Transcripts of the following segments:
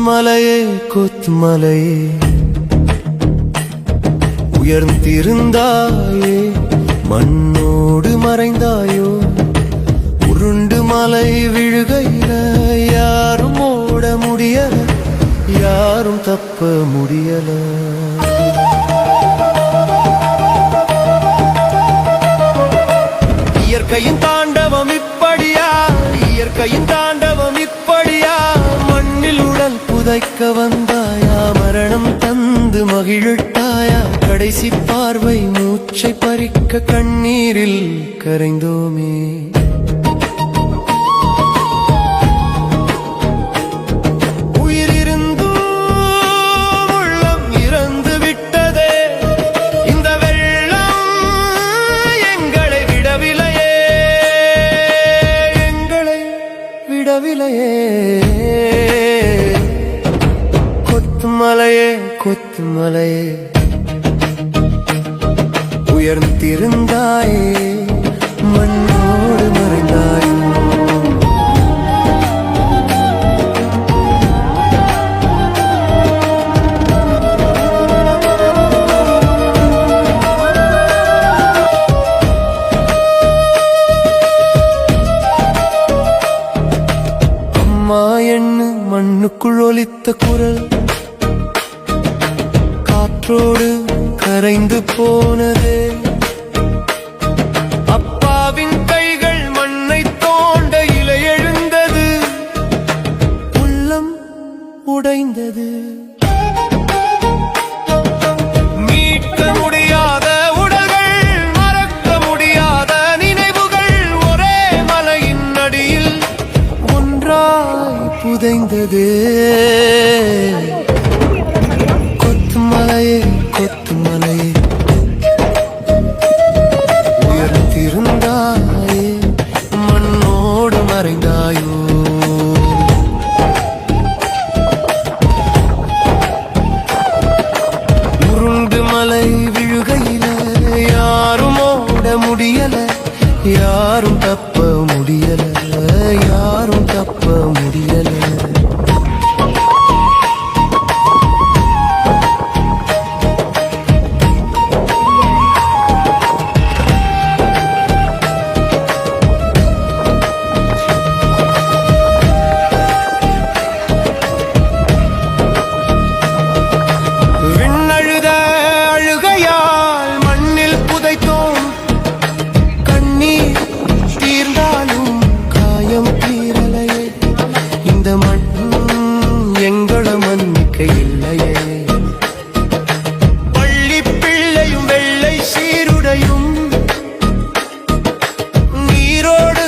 கொத்துமலையே கொத்துமலையே உயர்ந்திருந்தாயே மண்ணோடு மறைந்தாயோ உருண்டு மலை விழுகையில யாரும் ஓட முடியல யாரும் தப்ப முடியல இயற்கையின் தாண்டவம் இப்படியா இயற்கையின் தாண்டவம் இப்படியா மண்ணில் உடல் புதைக்க வந்தாயா மரணம் தந்து மகிழ்த்தாயா கடைசி பார்வை மூச்சை பறிக்க கண்ணீரில் கரைந்தோமே கொத்துமலையே கொத்துமலையே உயர்ந்திருந்தாயே மண்ணோடு மறைந்தாயே அம்மா என்ன மண்ணுக்குள் ஒலித்த குரல் காற்றோடு கரைந்து போனதே அப்பாவின் கைகள் மண்ணை தோண்ட இலை எழுந்தது உள்ளம் உடைந்தது மீட்க முடியாத உடல்கள் மறக்க முடியாத நினைவுகள் ஒரே மலையின் அடியில் ஒன்றாய் புதைந்தது கொத்துமலையே கொத்துமலையே உயர்ந்திருந்தாயே மண்ணோடு மறைந்தாயோ உருண்டு மலை விழுகையில யாரும் ஓட முடியல யாரும் தப்ப முடியல யாரும் தப்ப முடியல பள்ளி பிள்ளையும் வெள்ளை சீருடையும் நீரோடு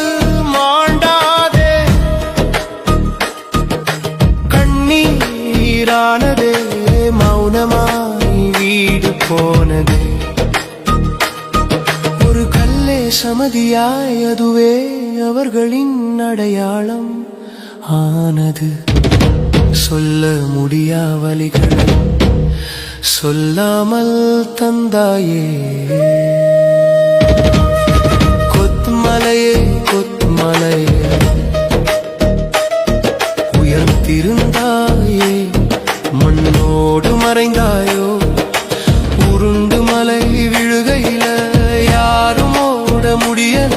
மாண்டாதே கண்ணீரானதே மௌனமாய் வீடு போனதே ஒரு கல்லே சமதியாய் அதுவே அவர்களின் அடையாளம் ஆனது சொல்ல முடியா வலிகள் சொல்லாமல் தந்தாயே கொத்துமலையே கொத்துமலையே உயர்ந்திருந்தாயே மண்ணோடு மறைந்தாயோ உருண்டு மலை விழுகையில யாரும் ஓட முடியல